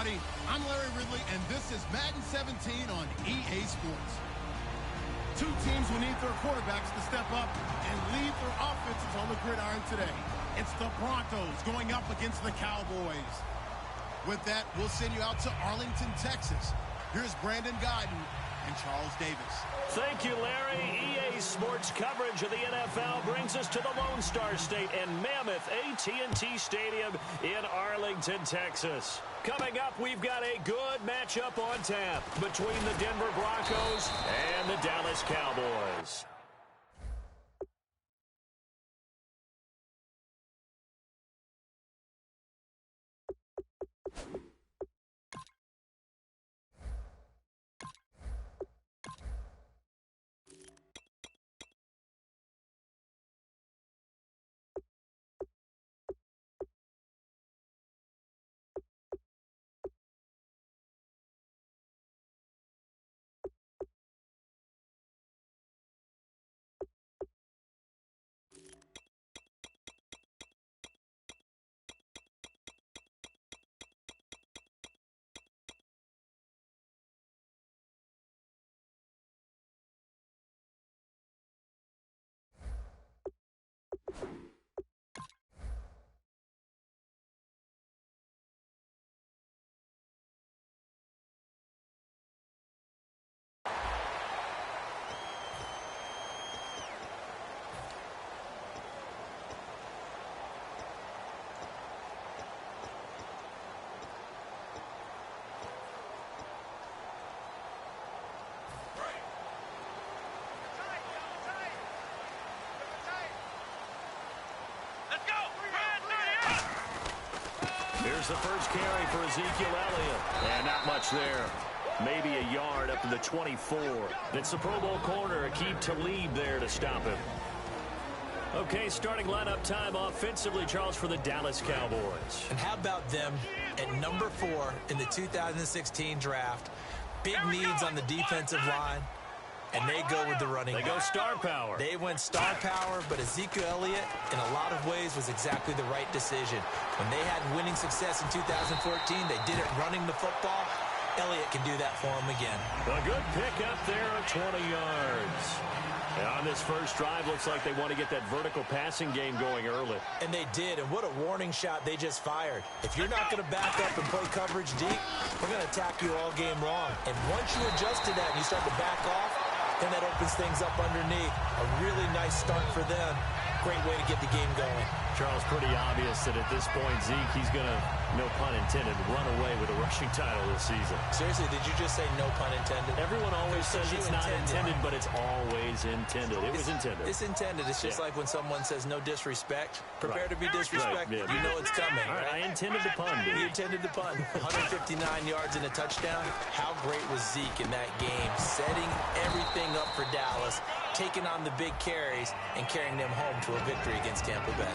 everybody. I'm Larry Ridley, and this is Madden 17 on EA Sports. Two teams will need their quarterbacks to step up and lead their offenses on the gridiron today. It's the Broncos going up against the Cowboys. With that, we'll send you out to Arlington, Texas. Here's Brandon Guyton and Charles Davis. Thank you, Larry. EA Sports coverage of the NFL brings us to the Lone Star State and Mammoth AT&T Stadium in Arlington, Texas. Coming up, we've got a good matchup on tap between the Denver Broncos and the Dallas Cowboys. Here's the first carry for Ezekiel Elliott. And not much there. Maybe a yard up to the 24. It's the Pro Bowl corner, Aqib Talib there to stop him. Okay, starting lineup time offensively, Charles, for the Dallas Cowboys. And how about them at number 4 in the 2016 draft? Big needs on the defensive line. And they go with the running back. They go star power. They went star power, but Ezekiel Elliott, in a lot of ways, was exactly the right decision. When they had winning success in 2014, they did it running the football. Elliott can do that for them again. A good pick up there at 20 yards. And on this first drive, looks like they want to get that vertical passing game going early. And they did, and what a warning shot they just fired. If you're not going to back up and play coverage deep, we're going to attack you all game long. And once you adjust to that and you start to back off, then that opens things up underneath. A really nice start for them. Great way to get the game going. Charles, pretty obvious that at this point, Zeke, he's going to, no pun intended, run away with a rushing title this season. Seriously, did you just say no pun intended? Everyone always says it's not intended, but it's always intended. It was intended. It's intended. It's just like when someone says no disrespect. Prepare to be disrespected. Yeah. You know it's coming. All right, I intended to pun, dude. You intended to pun. 159 yards and a touchdown. How great was Zeke in that game? Setting everything up for Dallas, taking on the big carries, and carrying them home to a victory against Tampa Bay.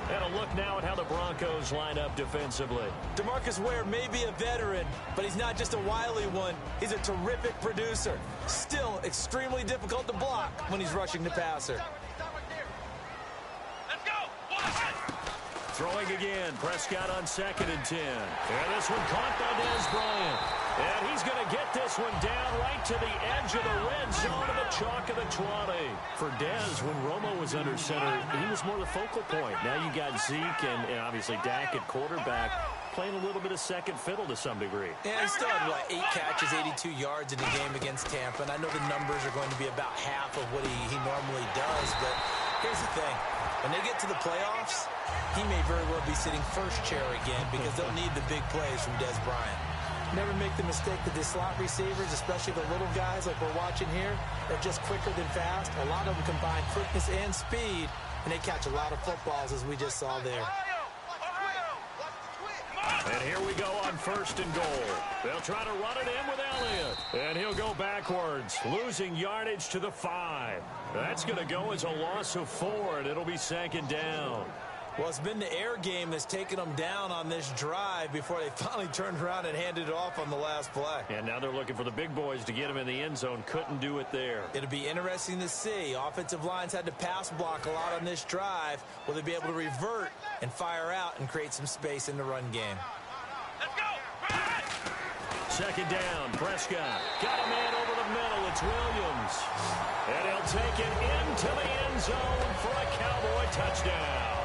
And a look now at how the Broncos line up defensively. DeMarcus Ware may be a veteran, but he's not just a wily one. He's a terrific producer. Still extremely difficult to block when he's rushing the passer. Let's go! Throwing again. Prescott on 2nd and 10. And this one caught by Dez Bryant. And he's going to get this one down right to the edge of the red zone of the chalk of the 20. For Dez, when Romo was under center, he was more the focal point. Now you got Zeke and obviously Dak at quarterback playing a little bit of second fiddle to some degree. Yeah, he still had, 8 catches, 82 yards in the game against Tampa. And I know the numbers are going to be about half of what he normally does. But here's the thing. When they get to the playoffs, he may very well be sitting first chair again because they'll need the big plays from Dez Bryant. Never make the mistake that the slot receivers, especially the little guys like we're watching here, they're just quicker than fast. A lot of them combine quickness and speed, and they catch a lot of footballs, as we just saw there. And here we go on 1st and goal. They'll try to run it in with Elliott. And he'll go backwards, losing yardage to the 5. That's going to go as a loss of 4, and it'll be 2nd down. Well, it's been the air game that's taken them down on this drive before they finally turned around and handed it off on the last play. And now they're looking for the big boys to get them in the end zone. Couldn't do it there. It'll be interesting to see. Offensive lines had to pass block a lot on this drive. Will they be able to revert and fire out and create some space in the run game? Let's go! second down. Prescott got a man over the middle. It's Williams. And he'll take it into the end zone for a Cowboy touchdown.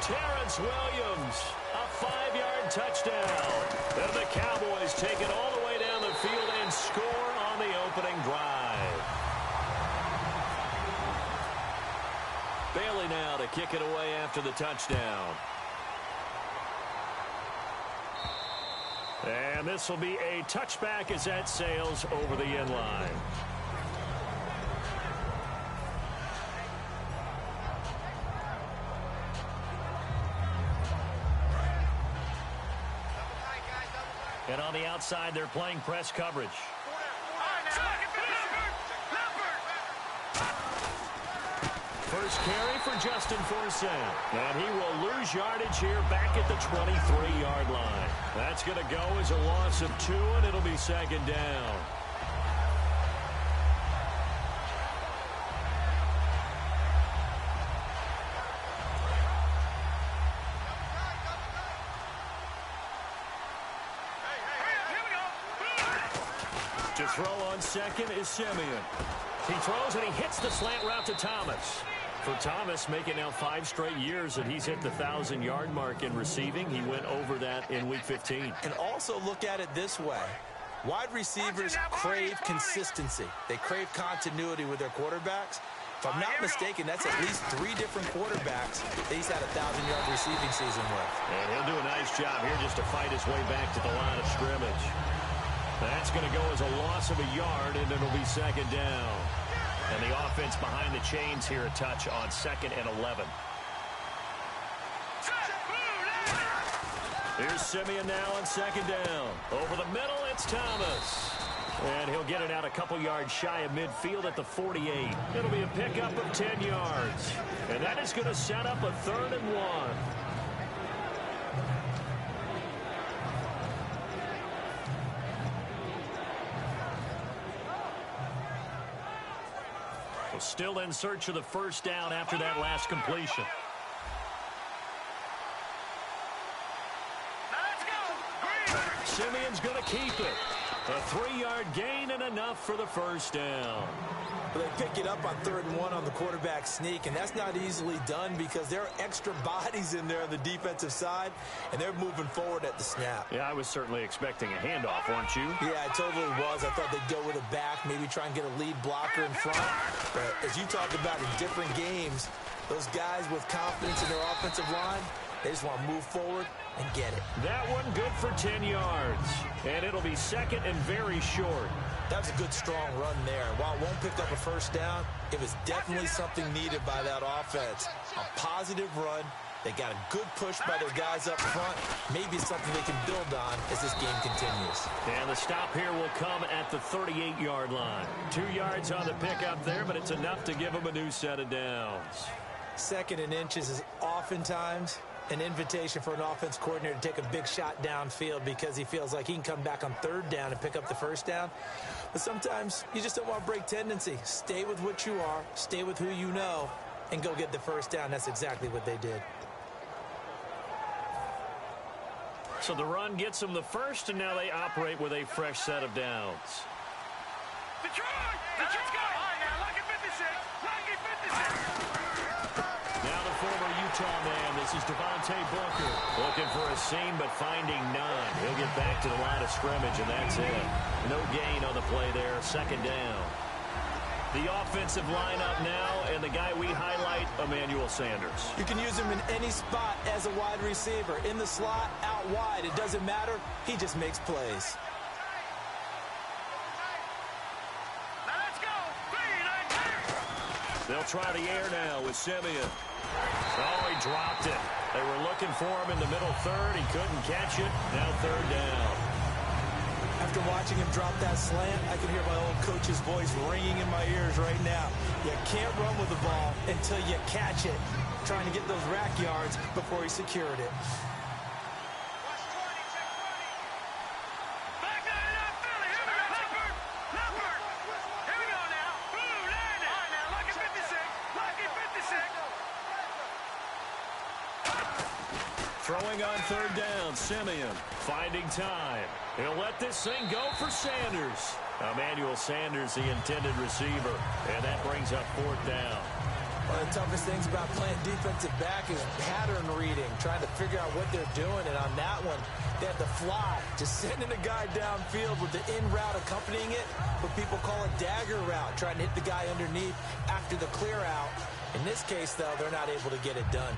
Terrence Williams, a 5-yard touchdown. And the Cowboys take it all the way down the field and score on the opening drive. Bailey now to kick it away after the touchdown. And this will be a touchback as that sails over the end line. And on the outside, they're playing press coverage. First carry for Justin Forsett. And he will lose yardage here back at the 23-yard line. That's going to go as a loss of 2, and it'll be second down. To throw on second is Simeon. He throws and he hits the slant route to Thomas. For Thomas, making now 5 straight years that he's hit the 1,000-yard mark in receiving. He went over that in Week 15. And also look at it this way. Wide receivers crave consistency. They crave continuity with their quarterbacks. If I'm not mistaken, that's at least 3 different quarterbacks that he's had a 1,000-yard receiving season with. And he'll do a nice job here just to fight his way back to the line of scrimmage. That's going to go as a loss of a yard, and it'll be second down. And the offense behind the chains here a touch on second and 11. Here's Simeon now on second down. Over the middle, it's Thomas. And he'll get it out a couple yards shy of midfield at the 48. It'll be a pickup of 10 yards. And that is going to set up a 3rd and 1. Still in search of the first down after that last completion. Simeon's going to keep it. A 3-yard gain and enough for the first down. Well, they pick it up on 3rd and 1 on the quarterback sneak, and that's not easily done because there are extra bodies in there on the defensive side, and they're moving forward at the snap. Yeah, I was certainly expecting a handoff, weren't you? Yeah, I totally was. I thought they'd go with a back, maybe try and get a lead blocker in front. But as you talked about in different games, those guys with confidence in their offensive line, they just want to move forward and get it. That one good for 10 yards. And it'll be second and very short. That was a good, strong run there. While it won't pick up a first down, it was definitely something needed by that offense. A positive run. They got a good push by their guys up front. Maybe something they can build on as this game continues. And the stop here will come at the 38-yard line. 2 yards on the pickup there, but it's enough to give them a new set of downs. 2nd and inches is oftentimes an invitation for an offense coordinator to take a big shot downfield because he feels like he can come back on 3rd down and pick up the first down. But sometimes you just don't want to break tendency. Stay with what you are, stay with who you know, and go get the first down. That's exactly what they did. So the run gets them the first, and now they operate with a fresh set of downs. Detroit! Let's go! Now, lucky 56! Lucky 56! Now the former Utah man, this is Devontae Booker. Looking for a seam, but finding none. He'll get back to the line of scrimmage, and that's it. No gain on the play there, second down. The offensive lineup now, and the guy we highlight, Emmanuel Sanders. You can use him in any spot as a wide receiver. In the slot, out wide, it doesn't matter. He just makes plays. Now let's go! They'll try the air now with Simeon. Oh, he dropped it. They were looking for him in the middle 3rd. He couldn't catch it. Now 3rd down. After watching him drop that slant, I can hear my old coach's voice ringing in my ears right now. You can't run with the ball until you catch it. Trying to get those rack yards before he secured it. Back that up, Philly! Here we go! Leopard! Here we go now! Blue landed! All right, now, lucky 56! Lucky 56! Throwing on third down, Simeon finding time. He'll let this thing go for Sanders. Emmanuel Sanders, the intended receiver. And that brings up fourth down. One of the toughest things about playing defensive back is pattern reading, trying to figure out what they're doing. And on that one, they had the fly, just sending a guy downfield with the in route accompanying it. What people call a dagger route, trying to hit the guy underneath after the clear out. In this case, though, they're not able to get it done.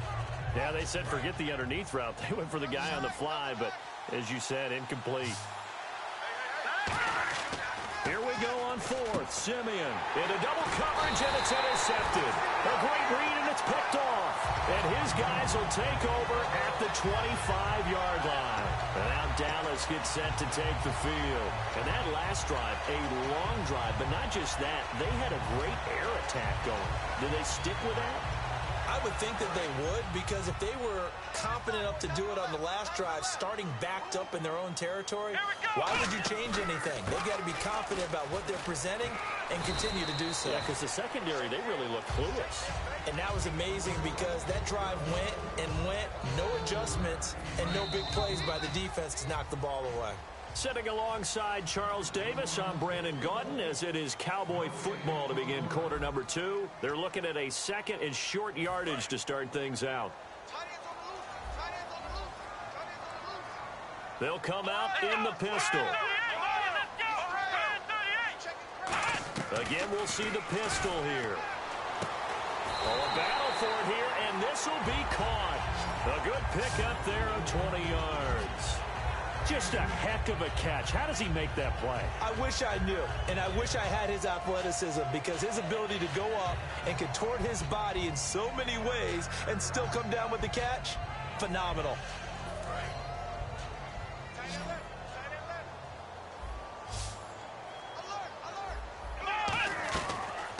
Yeah, they said forget the underneath route. They went for the guy on the fly, but as you said, incomplete. Here we go on fourth. Simeon into double coverage, and it's intercepted. A great read, and it's picked off. And his guys will take over at the 25-yard line. And now Dallas gets set to take the field. And that last drive, a long drive, but not just that. They had a great air attack going. Do they stick with that? I would think that they would, because if they were confident enough to do it on the last drive, starting backed up in their own territory, why would you change anything? They've got to be confident about what they're presenting and continue to do so. Yeah, because the secondary, they really look clueless. And that was amazing because that drive went and went, no adjustments and no big plays by the defense to knock the ball away. Sitting alongside Charles Davis, I'm Brandon Gaudin, as it is Cowboy football to begin quarter number 2. They're looking at a second and short yardage to start things out. They'll come out in the pistol. Again, we'll see the pistol here. Oh, a battle for it here, and this will be caught. A good pickup there of 20 yards. Just a heck of a catch. How does he make that play? I wish I knew, and I wish I had his athleticism, because his ability to go up and contort his body in so many ways and still come down with the catch, phenomenal.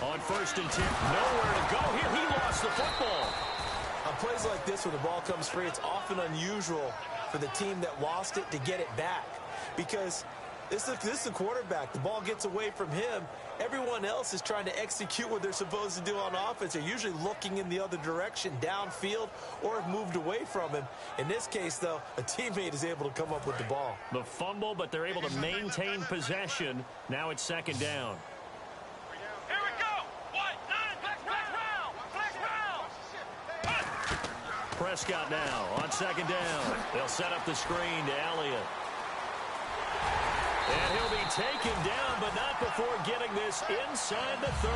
On first and 10, nowhere to go here. He lost the football. On plays like this, when the ball comes free, it's often unusual for the team that lost it to get it back, because this is the quarterback. The ball gets away from him. Everyone else is trying to execute what they're supposed to do on offense. They're usually looking in the other direction, downfield, or have moved away from him. In this case, though, a teammate is able to come up with the ball. The fumble, but they're able to maintain possession. Now it's second down. Here we go. What? Flex round. Prescott now on second down. They'll set up the screen to Elliott. And he'll be taken down, but not before getting this inside the 30.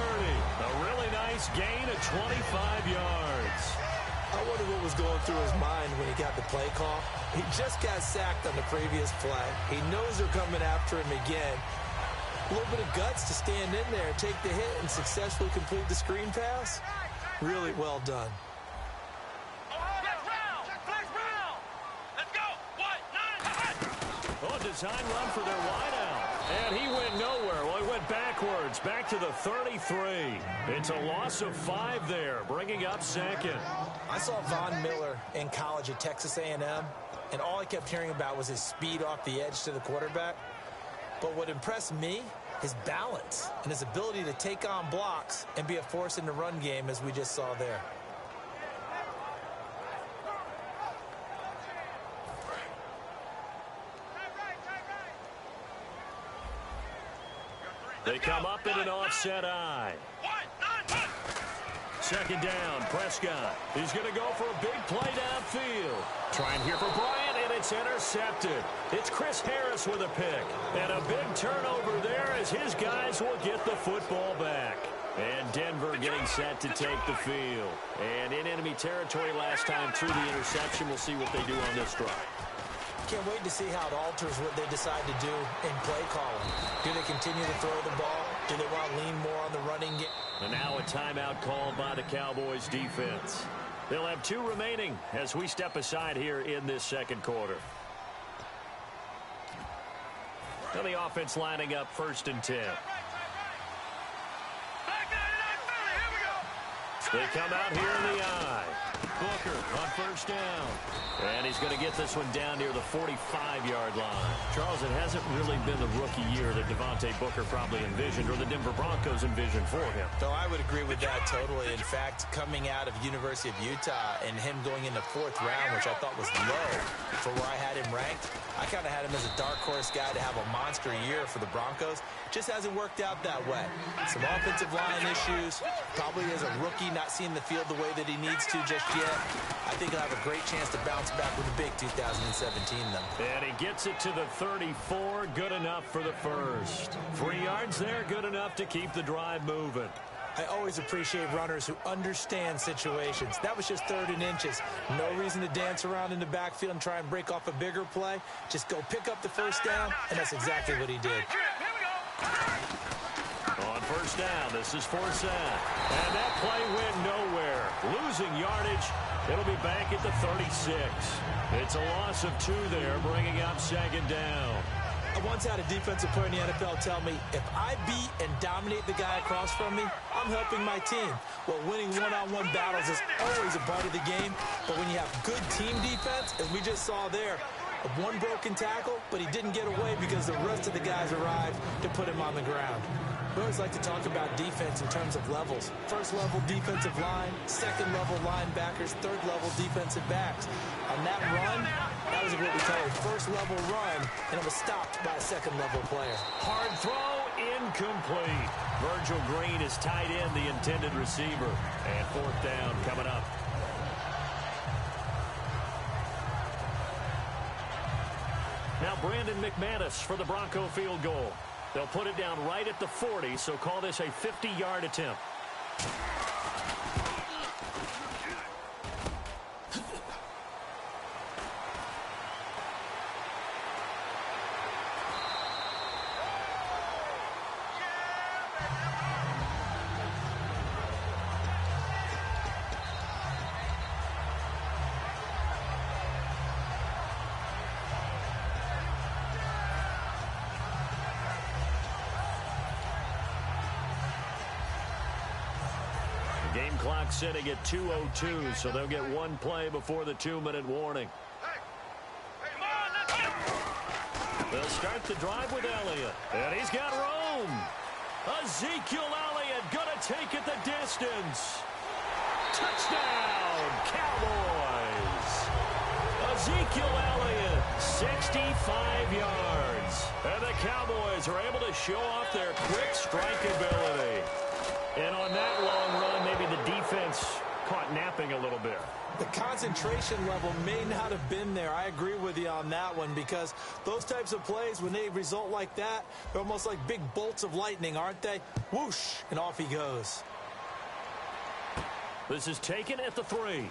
A really nice gain of 25 yards. I wonder what was going through his mind when he got the play call. He just got sacked on the previous play. He knows they're coming after him again. A little bit of guts to stand in there, take the hit, and successfully complete the screen pass. Really well done. Design run for their wideout. And he went nowhere. Well, he went backwards, back to the 33. It's a loss of 5 there, bringing up second. I saw Von Miller in college at Texas A&M, and all I kept hearing about was his speed off the edge to the quarterback. But what impressed me, his balance and his ability to take on blocks and be a force in the run game, as we just saw there. They come up in an offset eye. Second down, Prescott. He's going to go for a big play downfield. Trying here for Bryant, and it's intercepted. It's Chris Harris with a pick. And a big turnover there as his guys will get the football back. And Denver getting set to take the field. And in enemy territory last time through the interception. We'll see what they do on this drive. Can't wait to see how it alters what they decide to do in play calling. Do they continue to throw the ball? Do they want to lean more on the running game? And now a timeout called by the Cowboys defense. They'll have 2 remaining as we step aside here in this second quarter. And the offense lining up first and 10. They come out here in the eye. Booker on first down. And he's going to get this one down near the 45-yard line. Charles, it hasn't really been the rookie year that Devontae Booker probably envisioned or the Denver Broncos envisioned for him. No, I would agree with that totally. In fact, coming out of University of Utah and him going into 4th round, which I thought was low for where I had him ranked, I kind of had him as a dark horse guy to have a monster year for the Broncos. Just hasn't worked out that way. Some offensive line issues, probably as a rookie not seeing the field the way that he needs to just yet. I think he'll have a great chance to bounce back with a big 2017, though. And he gets it to the 34, good enough for the first. 3 yards there, good enough to keep the drive moving. I always appreciate runners who understand situations. That was just 3rd and inches. No reason to dance around in the backfield and try and break off a bigger play. Just go pick up the first down, and that's exactly what he did. On first down, this is Forsett. And that play went nowhere. Losing yardage. It'll be back at the 36. It's a loss of 2 there, bringing up 2nd down. I once had a defensive player in the NFL tell me, if I beat and dominate the guy across from me, I'm helping my team. Well, winning one-on-one battles is always a part of the game, but when you have good team defense, as we just saw there, one broken tackle, but he didn't get away because the rest of the guys arrived to put him on the ground. We always like to talk about defense in terms of levels. 1st level defensive line, 2nd level linebackers, 3rd level defensive backs. On that run, that was what we call a 1st level run, and it was stopped by a 2nd level player. Hard throw, incomplete. Virgil Green is tied in, the intended receiver. And 4th down coming up. Now Brandon McManus for the Bronco field goal. They'll put it down right at the 40, so call this a 50-yard attempt. Game clock sitting at 2:02, so they'll get 1 play before the 2-minute warning. They'll start the drive with Elliott, and he's got room. Ezekiel Elliott gonna take it the distance. Touchdown, Cowboys. Ezekiel Elliott, 65 yards. And the Cowboys are able to show off their quick strike ability. And on that long run, maybe the defense caught napping a little bit. The concentration level may not have been there. I agree with you on that one, because those types of plays, when they result like that, they're almost like big bolts of lightning, aren't they? Whoosh, and off he goes. This is taken at the 3.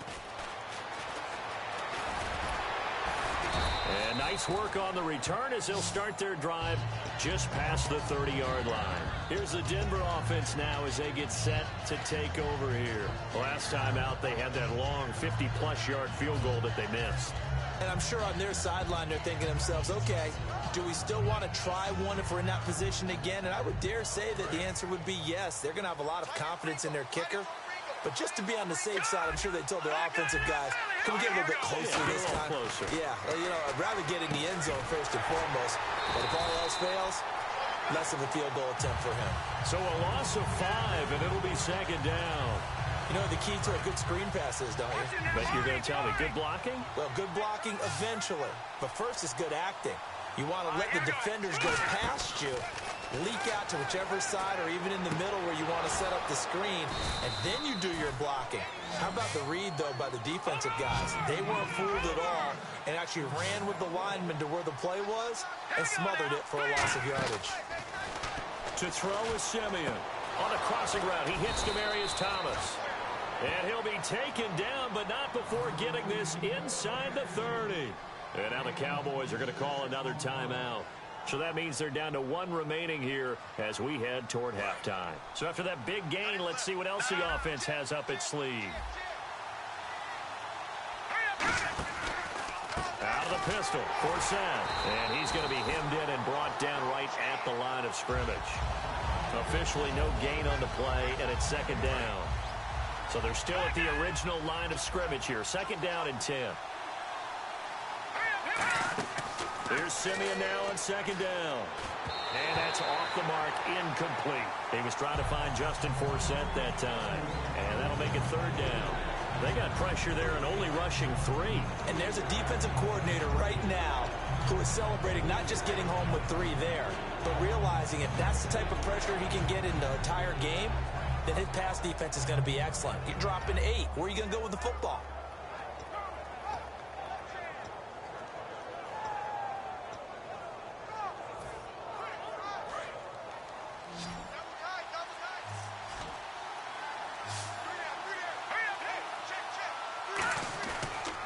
And nice work on the return as they'll start their drive just past the 30-yard line. Here's the Denver offense now as they get set to take over here. Last time out, they had that long 50-plus yard field goal that they missed. And I'm sure on their sideline they're thinking to themselves, okay, do we still want to try one if we're in that position again? And I would dare say that the answer would be yes. They're going to have a lot of confidence in their kicker. But just to be on the safe side, I'm sure they told their offensive guys, can we get a little bit closer this time? Closer. Yeah, you know, I'd rather get in the end zone first and foremost. But if all else fails, less of a field goal attempt for him. So a loss of 5, and it'll be 2nd down. You know the key to a good screen pass is, don't you? But you're going to tell me, good blocking? Well, good blocking eventually. But first is good acting. You want to let the defenders go past you, leak out to whichever side or even in the middle where you want to set up the screen, and then you do your blocking. How about the read, though, by the defensive guys? They weren't fooled at all and actually ran with the lineman to where the play was and smothered it for a loss of yardage. To throw is Simeon. On a crossing route, he hits Demaryius Thomas. And he'll be taken down, but not before getting this inside the 30. And now the Cowboys are going to call another timeout. So that means they're down to 1 remaining here as we head toward halftime. So after that big gain, let's see what else the offense has up its sleeve. Out of the pistol, Forsett. And he's going to be hemmed in and brought down right at the line of scrimmage. Officially no gain on the play, and it's 2nd down. So they're still at the original line of scrimmage here. 2nd down and 10. Here's Simeon now on 2nd down. And that's off the mark, incomplete. He was trying to find Justin Forsett that time. And that'll make it 3rd down. They got pressure there and only rushing 3. And there's a defensive coordinator right now who is celebrating not just getting home with 3 there, but realizing if that's the type of pressure he can get in the entire game, then his pass defense is going to be excellent. You're dropping 8. Where are you going to go with the football?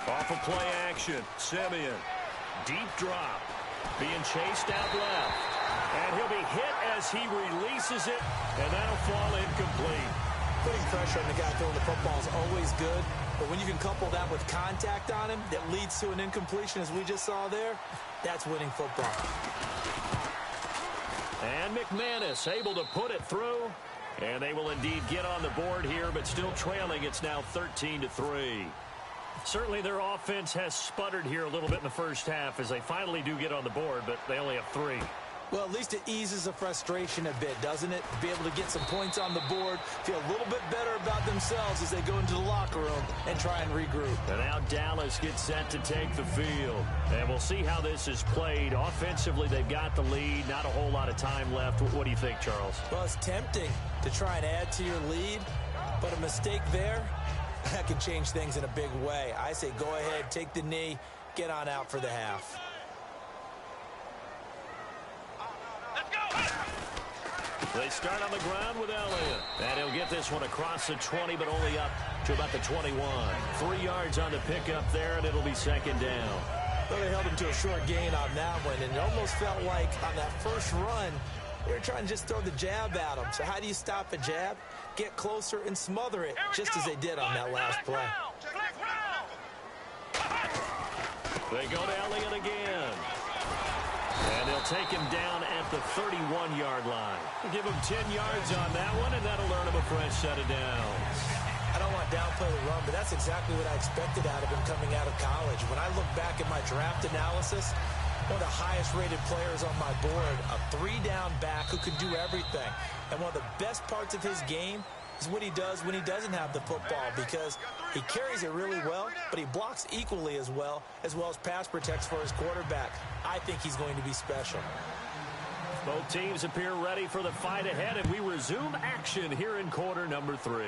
Off of play action, Simeon. Deep drop. Being chased out left. And he'll be hit as he releases it, and that'll fall incomplete. Putting pressure on the guy throwing the football is always good, but when you can couple that with contact on him that leads to an incompletion, as we just saw there, that's winning football. And McManus able to put it through, and they will indeed get on the board here, but still trailing. It's now 13-3. Certainly their offense has sputtered here a little bit in the first half as they finally do get on the board, but they only have 3. Well, at least it eases the frustration a bit, doesn't it? Be able to get some points on the board, feel a little bit better about themselves as they go into the locker room and try and regroup. And now Dallas gets set to take the field. And we'll see how this is played. Offensively, they've got the lead. Not a whole lot of time left. What do you think, Charles? Well, it's tempting to try and add to your lead, but a mistake there, that could change things in a big way. I say go ahead, take the knee, get on out for the half. They start on the ground with Elliott. And he'll get this one across the 20, but only up to about the 21. 3 yards on the pickup there, and it'll be 2nd down. Well, they held him to a short gain on that one, and it almost felt like on that first run, they were trying to just throw the jab at him. So how do you stop a jab? Get closer and smother it, just as they did on that last play. They go to Elliott again. And they'll take him down at the 31-yard line. We'll give him 10 yards on that one, and that'll earn him a fresh set of downs. I don't want to downplay the run, but that's exactly what I expected out of him coming out of college. When I look back at my draft analysis, one of the highest-rated players on my board, a 3-down back who can do everything. And one of the best parts of his game is what he does when he doesn't have the football, because he carries it really well, but he blocks equally as well as pass protects for his quarterback. I think he's going to be special. Both teams appear ready for the fight ahead, and we resume action here in quarter number 3.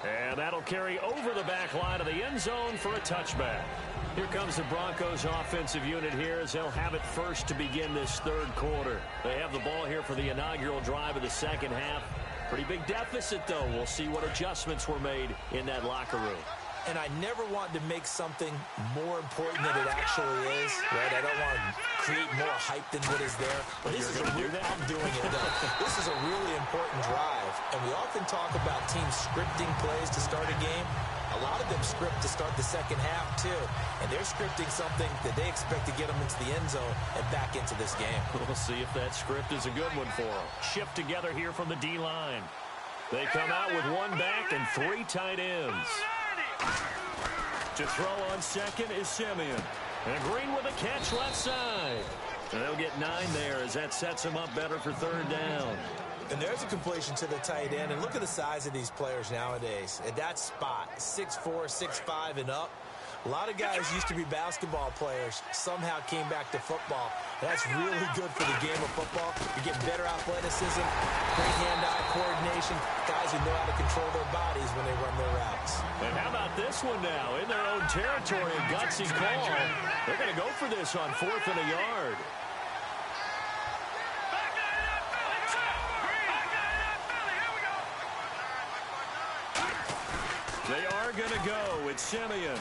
And that'll carry over the back line of the end zone for a touchback. Here comes the Broncos offensive unit here as they'll have it first to begin this 3rd quarter. They have the ball here for the inaugural drive of the 2nd half. Pretty big deficit, though. We'll see what adjustments were made in that locker room. And I never want to make something more important than it actually is, right? I don't want to create more hype than what is there. But this is I'm doing it, though. This is a really important drive. And we often talk about teams scripting plays to start a game. A lot of them script to start the 2nd half, too. And they're scripting something that they expect to get them into the end zone and back into this game. We'll see if that script is a good one for them. Shift together here from the D-line. They come out with 1 back and 3 tight ends. To throw on 2nd is Simeon. And Green with a catch left side. And they'll get 9 there as that sets them up better for 3rd down. And there's a completion to the tight end. And look at the size of these players nowadays. At that spot, 6'4", 6'5", and up. A lot of guys used to be basketball players, somehow came back to football. And that's really good for the game of football. You're getting better athleticism, great hand-eye coordination, guys who know how to control their bodies when they run their routes. And how about this one now? In their own territory, a gutsy call. They're going to go for this on 4th and a yard. They are going to go. It's Simeon.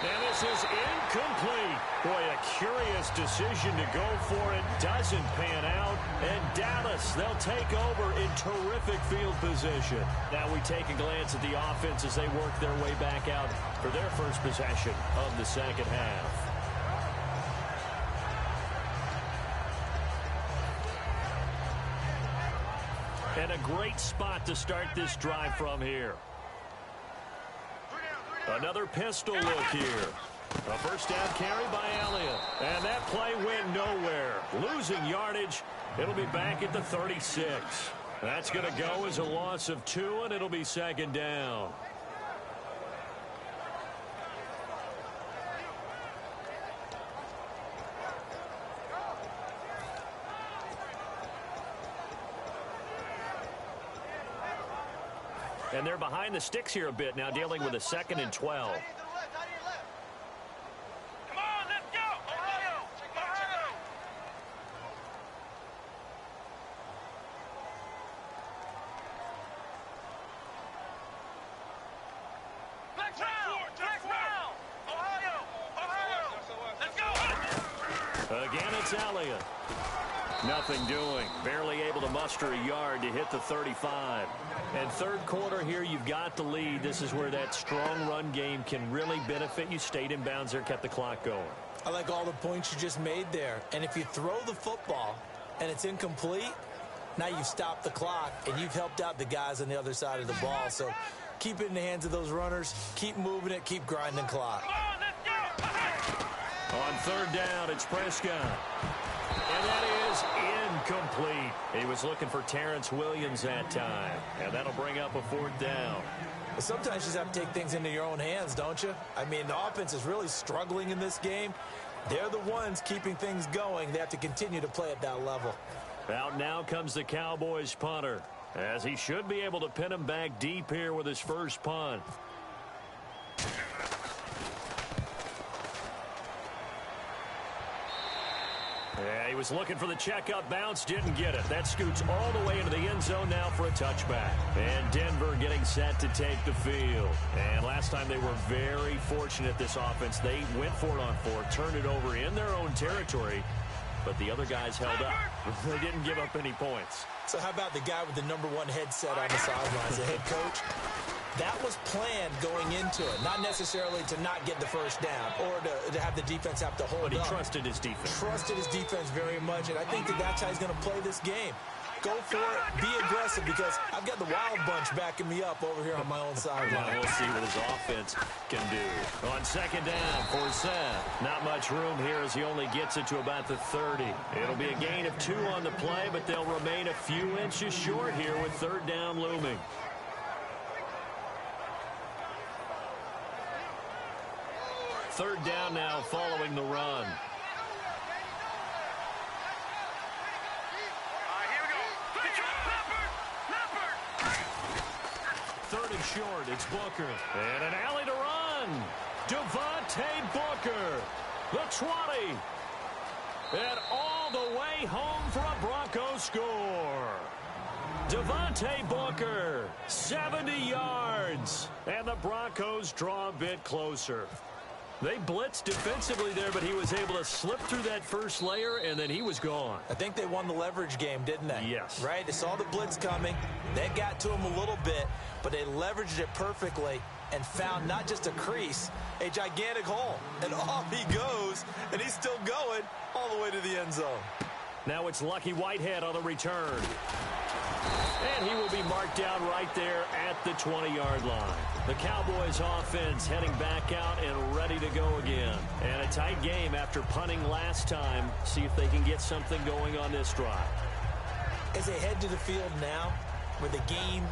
And this is incomplete. Boy, a curious decision to go for it. Doesn't pan out. And Dallas, they'll take over in terrific field position. Now we take a glance at the offense as they work their way back out for their first possession of the 2nd half. And a great spot to start this drive from here. Another pistol look here. A first down carry by Elliott. And that play went nowhere. Losing yardage. It'll be back at the 36. That's going to go as a loss of 2, and it'll be second down. And they're behind the sticks here a bit now, dealing with a 2nd and 12. Come on, let's go! Ohio! Ohio! Flex round! Ohio! Ohio! Let's go! Again, it's Elliott. Nothing doing. Barely able to muster a yard to hit the 35. And third quarter here, you've got the lead. This is where that strong run game can really benefit you. Stayed in bounds there, kept the clock going. I like all the points you just made there. And if you throw the football and it's incomplete, now you've stopped the clock and you've helped out the guys on the other side of the ball. So keep it in the hands of those runners. Keep moving it. Keep grinding clock. Come on, let's go! On third down, it's Prescott. And that is incomplete. He was looking for Terrence Williams that time. And that'll bring up a 4th down. Sometimes you just have to take things into your own hands, don't you? I mean, the offense is really struggling in this game. They're the ones keeping things going. They have to continue to play at that level. Out now comes the Cowboys punter, as he should be able to pin him back deep here with his first punt. Yeah, he was looking for the checkup bounce, didn't get it. That scoots all the way into the end zone now for a touchback. And Denver getting set to take the field. And last time they were very fortunate, this offense. They went for it on 4, turned it over in their own territory, but the other guys held up. They didn't give up any points. So how about the guy with the #1 headset on the sidelines, the head coach? That was planned going into it, not necessarily to not get the first down or to have the defense have to hold up. But he trusted his defense. Trusted his defense very much, and I think that's how he's going to play this game. Go for it, be aggressive, because I've got the wild bunch backing me up over here on my own sideline. We'll see what his offense can do. On second down for Seth. Not much room here as he only gets it to about the 30. It'll be a gain of 2 on the play, but they'll remain a few inches short here with third down looming. Third down now following the run. Third and short, it's Booker. And an alley to run. Devontae Booker, the 20. And all the way home for a Broncos score. Devontae Booker, 70 yards. And the Broncos draw a bit closer. They blitzed defensively there, but he was able to slip through that first layer, and then he was gone. I think they won the leverage game, didn't they? Yes. Right? They saw the blitz coming. They got to him a little bit, but they leveraged it perfectly and found not just a crease, a gigantic hole. And off he goes, and he's still going all the way to the end zone. Now it's Lucky Whitehead on the return. And he will be marked down right there at the 20-yard line. The Cowboys offense heading back out and ready to go again. And a tight game after punting last time. See if they can get something going on this drive. As they head to the field now, with the game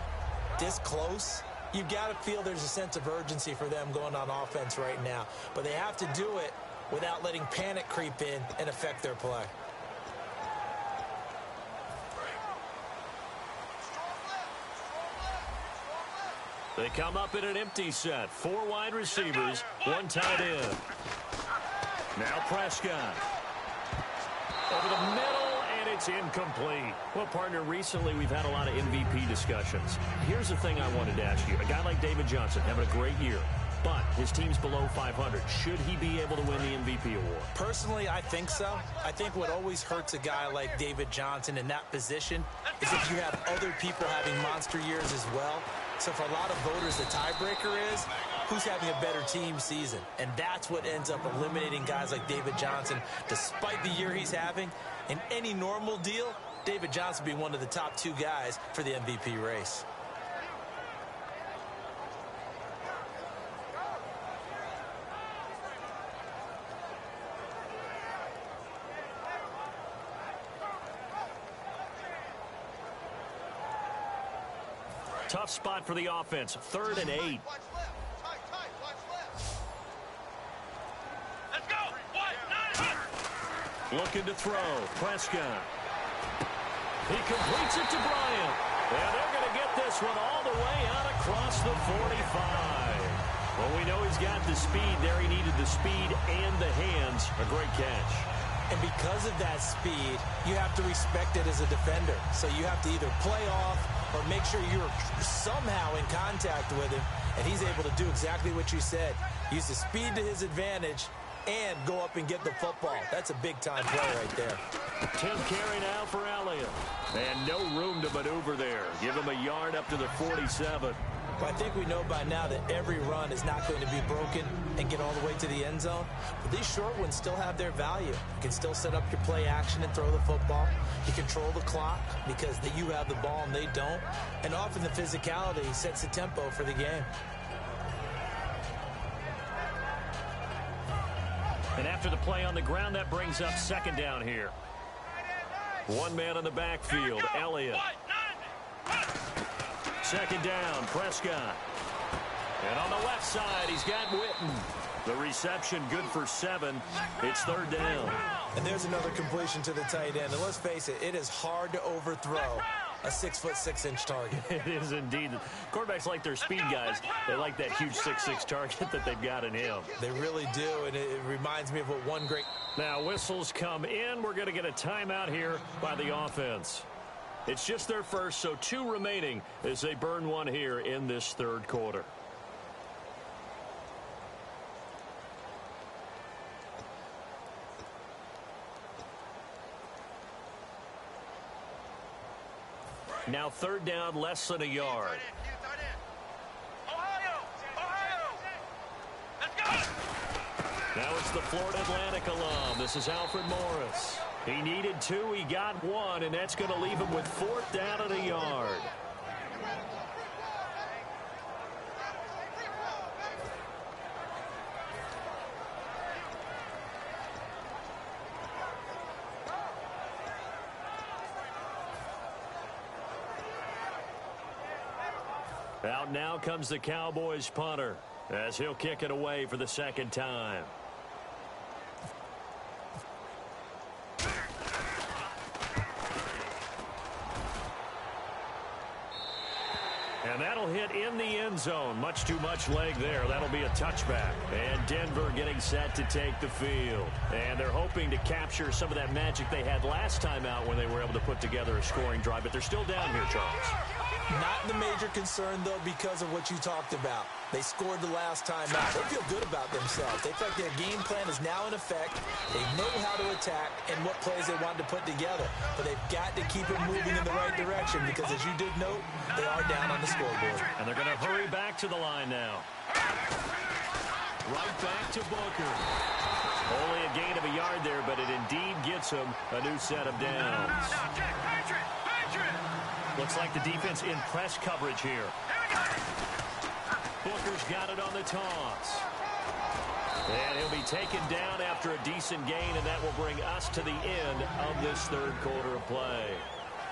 this close, you've got to feel there's a sense of urgency for them going on offense right now. But they have to do it without letting panic creep in and affect their play. They come up in an empty set. 4 wide receivers, 1 tight end. Now Prescott. Over the middle, and it's incomplete. Well, partner, recently we've had a lot of MVP discussions. Here's the thing I wanted to ask you. A guy like David Johnson having a great year, but his team's below 500. Should he be able to win the MVP award? Personally, I think so. I think what always hurts a guy like David Johnson in that position is if you have other people having monster years as well. So for a lot of voters, the tiebreaker is who's having a better team season. And that's what ends up eliminating guys like David Johnson. Despite the year he's having, in any normal deal, David Johnson will be one of the top 2 guys for the MVP race. Tough spot for the offense. 3rd and 8. Watch left. Tight. Watch left. Let's go. Looking to throw. Prescott. He completes it to Bryant. And they're going to get this one all the way out across the 45. Well, we know he's got the speed there. He needed the speed and the hands. A great catch. And because of that speed, you have to respect it as a defender. So you have to either play off or make sure you're somehow in contact with him. And he's able to do exactly what you said. Use the speed to his advantage and go up and get the football. That's a big-time play right there. 10th carry now for Elliott. And no room to maneuver there. Give him a yard up to the 47. Well, I think we know by now that every run is not going to be broken and get all the way to the end zone. But these short ones still have their value. You can still set up your play action and throw the football. You control the clock because you have the ball and they don't. And often the physicality sets the tempo for the game. And after the play on the ground, that brings up 2nd down here. One man in the backfield, Elliott. 2nd down, Prescott. And on the left side, he's got Witten. The reception good for 7. It's 3rd down. And there's another completion to the tight end. And let's face it, it is hard to overthrow a 6'6" target. It is indeed. Quarterbacks like their speed guys. They like that huge 6'6" target that they've got in him. They really do, and it reminds me of what one great... Now whistles come in. We're going to get a timeout here by the offense. It's just their first, so 2 remaining as they burn one here in this 3rd quarter. Now 3rd down, less than a yard. Let's go. Now it's the Florida Atlantic alum. This is Alfred Morris. He needed 2, he got 1, and that's going to leave him with 4th down and a yard. Out now comes the Cowboys punter as he'll kick it away for the 2nd time. And that'll hit in the end zone. Much too much leg there. That'll be a touchback. And Denver getting set to take the field. And they're hoping to capture some of that magic they had last time out when they were able to put together a scoring drive. But they're still down here, Charles. Not the major concern, though, because of what you talked about. They scored the last time out. They feel good about themselves. They feel like their game plan is now in effect. They know how to attack and what plays they want to put together. But they've got to keep it moving in the right direction because, as you did note, they are down on the scoreboard. And they're going to hurry back to the line now. Right back to Booker. Only a gain of a yard there, but it indeed gets him a new set of downs. Looks like the defense in press coverage here. Booker's got it on the toss. And he'll be taken down after a decent gain, and that will bring us to the end of this 3rd quarter of play.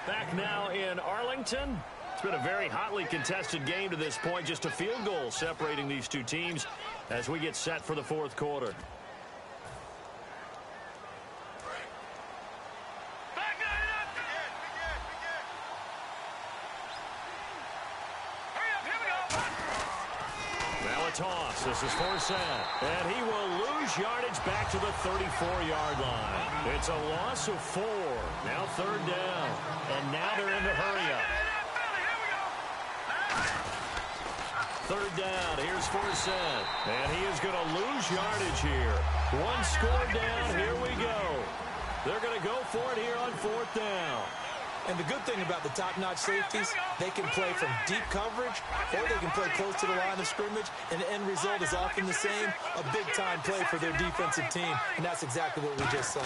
Back now in Arlington. It's been a very hotly contested game to this point. Just a field goal separating these 2 teams as we get set for the 4th quarter. Toss. This is Forsett. And he will lose yardage back to the 34-yard line. It's a loss of 4. Now 3rd down. And now they're in the hurry up. 3rd down. Here's Forsett. And he is going to lose yardage here. 1 score down. Here we go. They're going to go for it here on 4th down. And the good thing about the top-notch safeties, they can play from deep coverage or they can play close to the line of scrimmage, and the end result is often the same, a big-time play for their defensive team, and that's exactly what we just saw.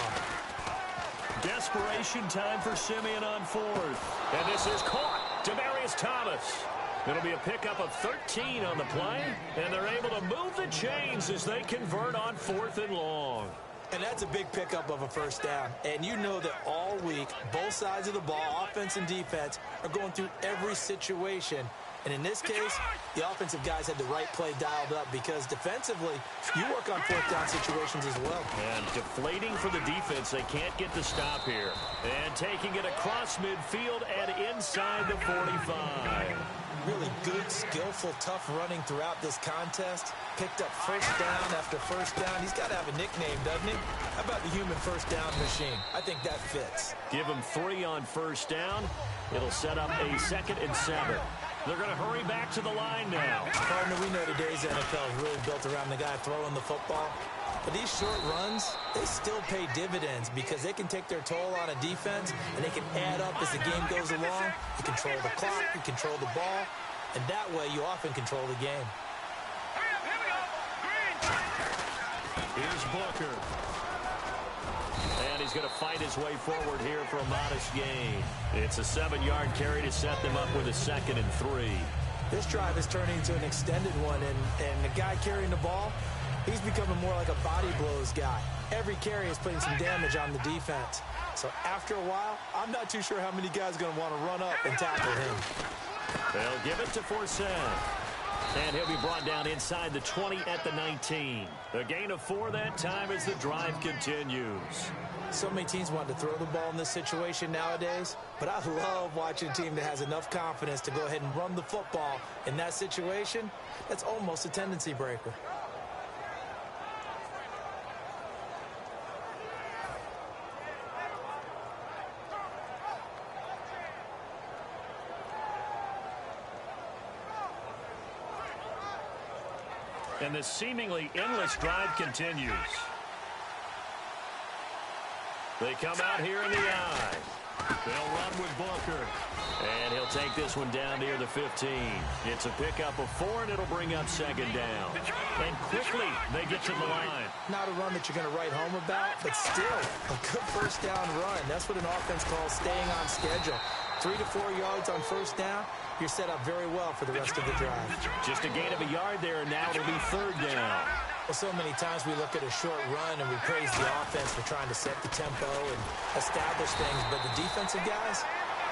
Desperation time for Simeon on fourth. And this is caught. Demaryius Thomas. It'll be a pickup of 13 on the play, and they're able to move the chains as they convert on 4th and long. And that's a big pickup of a first down. And you know that all week, both sides of the ball, offense and defense, are going through every situation. And in this case, the offensive guys had the right play dialed up because defensively, you work on 4th down situations as well. And deflating for the defense. They can't get the stop here. And taking it across midfield and inside the 45. Really good, skillful, tough running throughout this contest. Picked up first down after first down. He's got to have a nickname, doesn't he? How about the human first down machine? I think that fits. Give him 3 on first down. It'll set up a 2nd and 7. They're going to hurry back to the line now. Partner, we know today's NFL is really built around the guy throwing the football. But these short runs, they still pay dividends because they can take their toll on a defense and they can add up as the game goes along. You control the clock, you control the ball, and that way you often control the game. Here's Booker. And he's going to fight his way forward here for a modest gain. It's a 7-yard carry to set them up with a 2nd and 3. This drive is turning into an extended one, and the guy carrying the ball, he's becoming more like a body blows guy. Every carry is putting some damage on the defense. So after a while, I'm not too sure how many guys are going to want to run up and tackle him. They'll give it to Forsett. And he'll be brought down inside the 20 at the 19. A gain of 4 that time as the drive continues. So many teams want to throw the ball in this situation nowadays, but I love watching a team that has enough confidence to go ahead and run the football in that situation. That's almost a tendency breaker. And this seemingly endless drive continues. They come out here in the eye. They'll run with Booker. And he'll take this one down near the 15. It's a pickup of 4, and it'll bring up 2nd down. And quickly, they get to the line. Not a run that you're going to write home about, but still a good first down run. That's what an offense calls staying on schedule. 3 to 4 yards on first down. You're set up very well for the rest of the drive. Just a gain of a yard there, and now it'll be 3rd down. Well, so many times we look at a short run and we praise the offense for trying to set the tempo and establish things, but the defensive guys,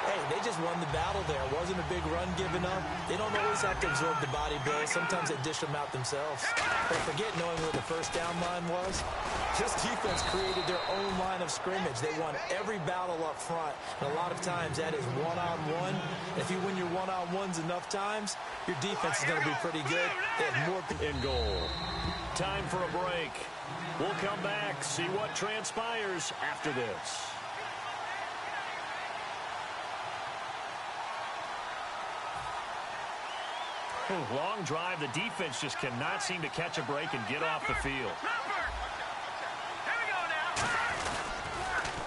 hey, they just won the battle there. It wasn't a big run given up. They don't always have to absorb the body blows. Sometimes they dish them out themselves. But forget knowing where the first down line was. This defense created their own line of scrimmage. They won every battle up front, and a lot of times that is one-on-one. If you win your one-on-ones enough times, your defense is going to be pretty good. They have more in goal. Time for a break. We'll come back, see what transpires after this. Long drive. The defense just cannot seem to catch a break and get off the field.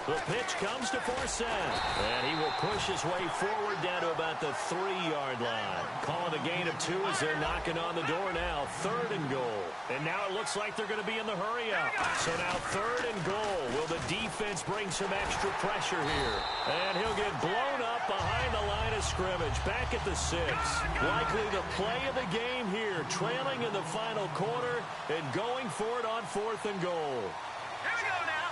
The pitch comes to Forsett, and he will push his way forward down to about the 3-yard line. Calling a gain of 2 as they're knocking on the door now. 3rd and goal. And now it looks like they're going to be in the hurry-up. So now 3rd and goal. Will the defense bring some extra pressure here? And he'll get blown up behind the line of scrimmage. Back at the 6. Likely the play of the game here. Trailing in the final quarter and going for it on 4th and goal. Here we go now.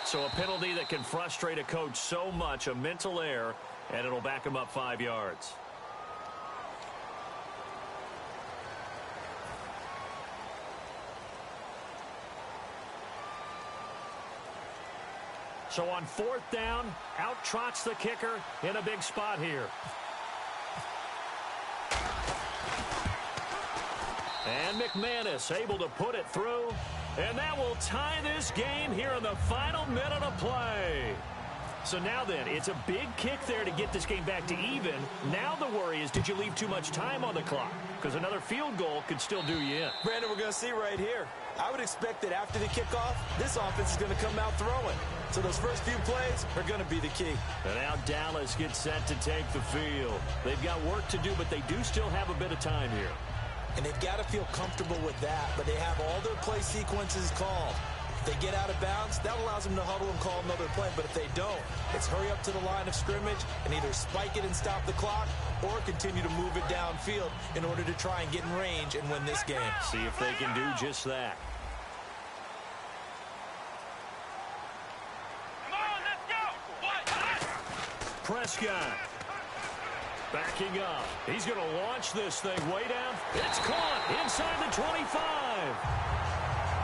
So a penalty that can frustrate a coach so much, a mental error, and it'll back him up 5 yards. So on 4th down, out trots the kicker in a big spot here. And McManus able to put it through. And that will tie this game here in the final minute of play. So now then, it's a big kick there to get this game back to even. Now the worry is, did you leave too much time on the clock? Because another field goal could still do you in. Brandon, we're going to see right here. I would expect that after the kickoff, this offense is going to come out throwing. So those first few plays are going to be the key. And now Dallas gets set to take the field. They've got work to do, but they do still have a bit of time here. And they've got to feel comfortable with that, but they have all their play sequences called. If they get out of bounds, that allows them to huddle and call another play. But if they don't, it's hurry up to the line of scrimmage and either spike it and stop the clock or continue to move it downfield in order to try and get in range and win this game. See if they can do just that. Come on, let's go. Prescott backing up. He's going to launch this thing way down. It's caught inside the 25.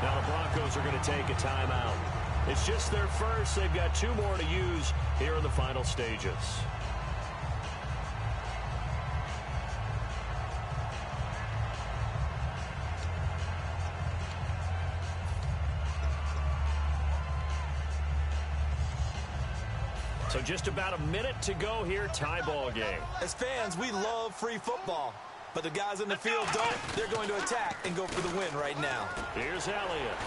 Now the Broncos are going to take a timeout. It's just their first. They've got 2 more to use here in the final stages. So just about a minute to go here, tie ball game. As fans, we love free football. But the guys in the field don't. They're going to attack and go for the win right now. Here's Elliott.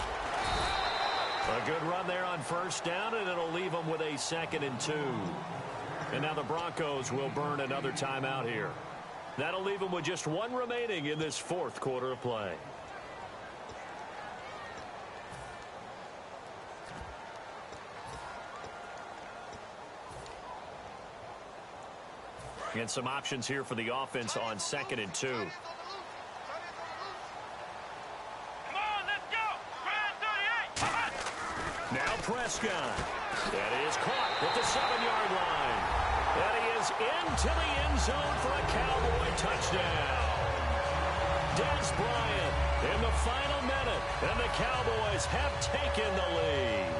A good run there on first down, and it'll leave them with a 2nd and 2. And now the Broncos will burn another timeout here. That'll leave them with just 1 remaining in this 4th quarter of play. And some options here for the offense on 2nd and 2. Come on, let's go. Ryan 38. Now Prescott. That is caught at the 7-yard line. That he is into the end zone for a Cowboy touchdown. Dez Bryant in the final minute, and the Cowboys have taken the lead.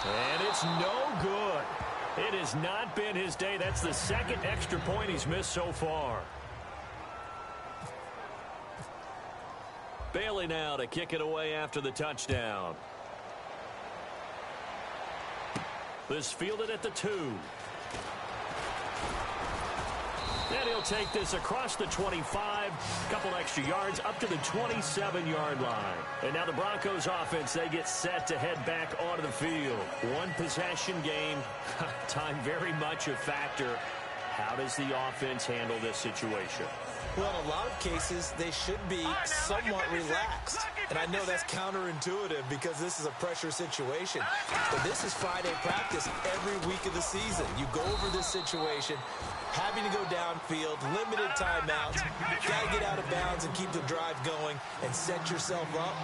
And it's no good. It has not been his day. That's the 2nd extra point he's missed so far. Bailey now to kick it away after the touchdown. This fielded at the 2. And he'll take this across the 25, couple extra yards up to the 27-yard line. And now the Broncos offense, they get set to head back onto the field. 1 possession game, time very much a factor. How does the offense handle this situation? Well, in a lot of cases, they should be somewhat relaxed. And I know that's counterintuitive because this is a pressure situation. But this is Friday practice every week of the season. You go over this situation, having to go downfield, limited timeouts, got to get out of bounds and keep the drive going and set yourself up.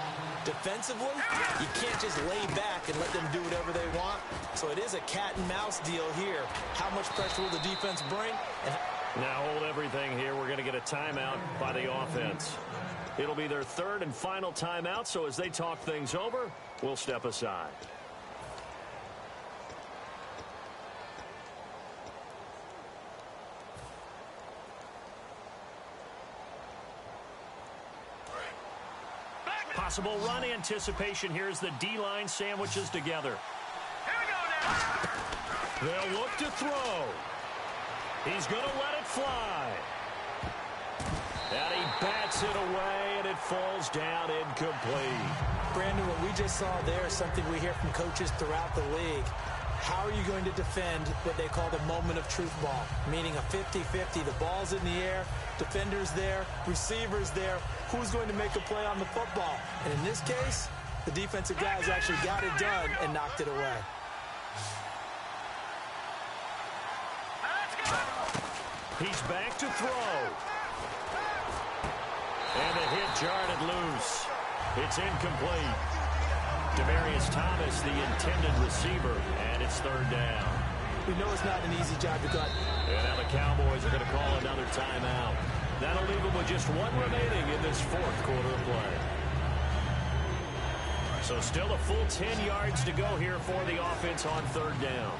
Defensively, you can't just lay back and let them do whatever they want. So it is a cat and mouse deal here. How much pressure will the defense bring? And now hold everything here. We're going to get a timeout by the offense. It'll be their 3rd and final timeout, so as they talk things over, we'll step aside. Possible run anticipation here as the D-line sandwiches together. Here we go now. They'll look to throw. He's going to let it fly. And he bats it away, and it falls down incomplete. Brandon, what we just saw there is something we hear from coaches throughout the league. How are you going to defend what they call the moment of truth ball, meaning a 50-50? The ball's in the air, defender's there, receiver's there. Who's going to make a play on the football? And in this case, the defensive guys actually got it done and knocked it away. He's back to throw. And the hit jarred it loose. It's incomplete. Demaryius Thomas, the intended receiver, and it's 3rd down. We know it's not an easy job to cut. And now the Cowboys are going to call another timeout. That'll leave them with just 1 remaining in this 4th quarter of play. So still a full 10 yards to go here for the offense on 3rd down.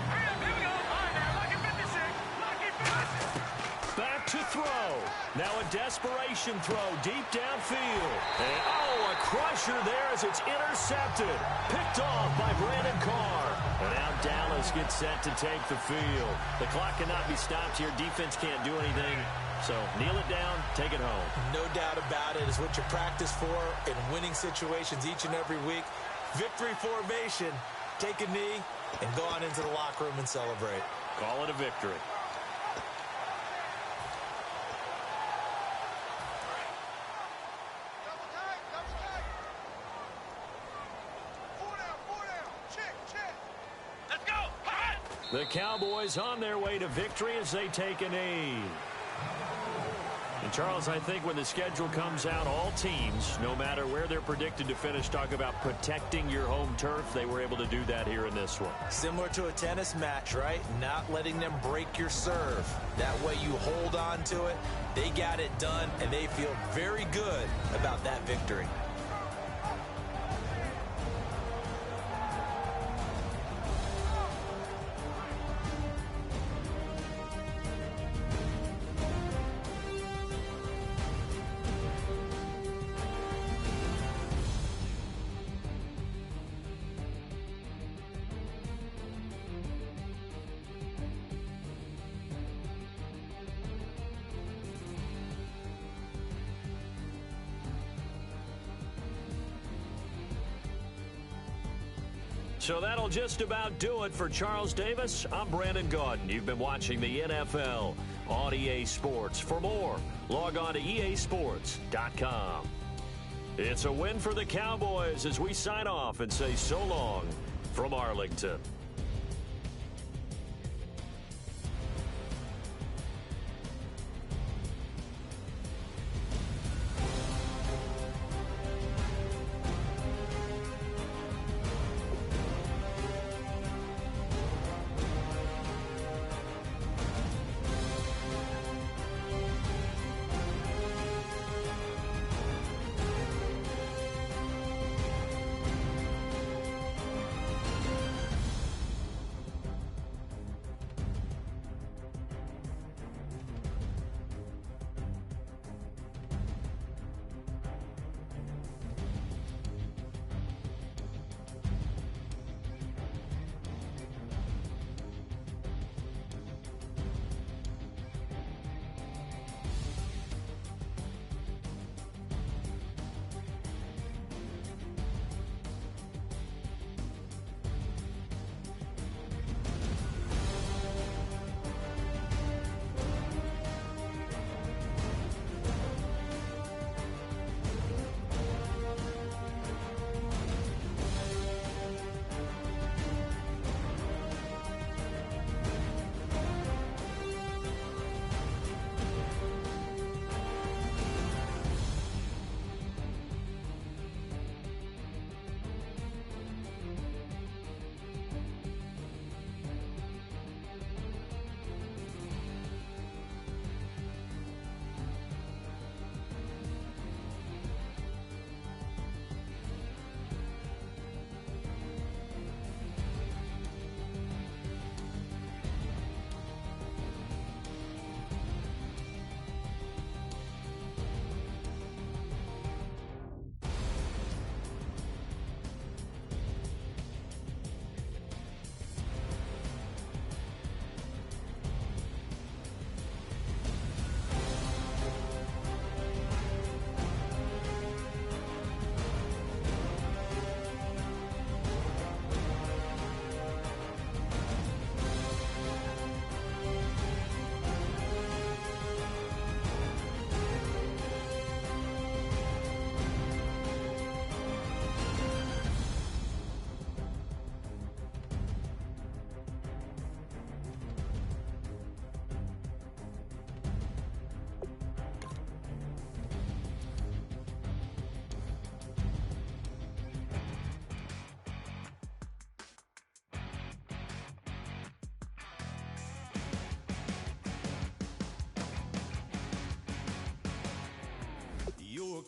Hurry up, here we go. All right, now, lucky 56. Lucky 56. Back to throw. Now a desperation throw deep downfield. And, a crusher there as it's intercepted. Picked off by Brandon Carr. And now Dallas gets set to take the field. The clock cannot be stopped here. Defense can't do anything. So kneel it down, take it home. No doubt about it. It's what you practice for in winning situations each and every week. Victory formation. Take a knee and go on into the locker room and celebrate. Call it a victory. The Cowboys on their way to victory as they take a knee. And Charles, I think when the schedule comes out, all teams, no matter where they're predicted to finish, talk about protecting your home turf. They were able to do that here in this one. Similar to a tennis match, right? Not letting them break your serve. That way you hold on to it. They got it done, and they feel very good about that victory. So that'll just about do it for Charles Davis. I'm Brandon Gaudin. You've been watching the NFL on EA Sports. For more, log on to easports.com. It's a win for the Cowboys as we sign off and say so long from Arlington.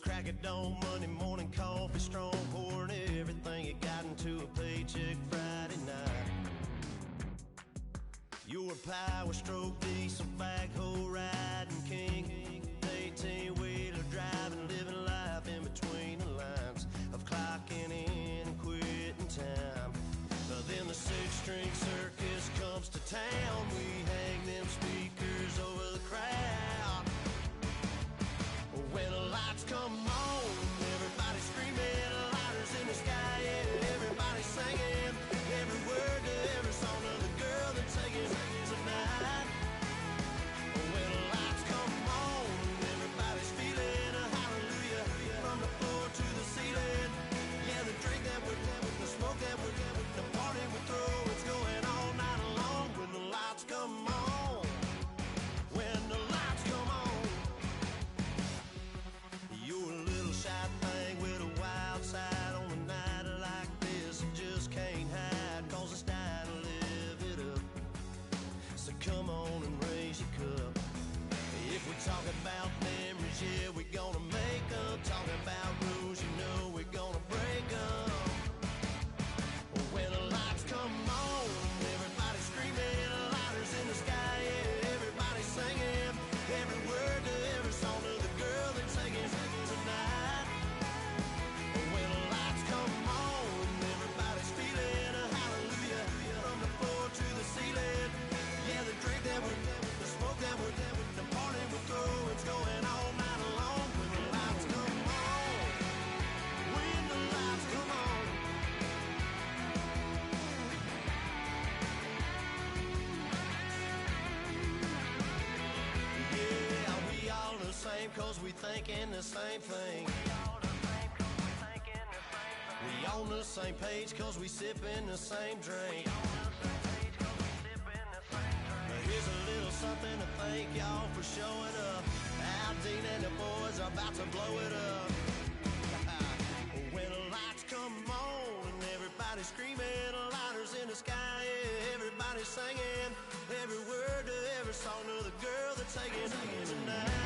Crack of dawn, Monday morning coffee, strong pouring everything you got into a paycheck Friday night. Your power stroke diesel backhoe riding king. thinking the same thing. We on the same page cause we sippin' the same drink. Now here's a little something to thank y'all for showing up. Al Dean and the boys are about to blow it up. When the lights come on and everybody's screaming, lighters in the sky, yeah, everybody's singing every word to every song of the girl that's taking tonight.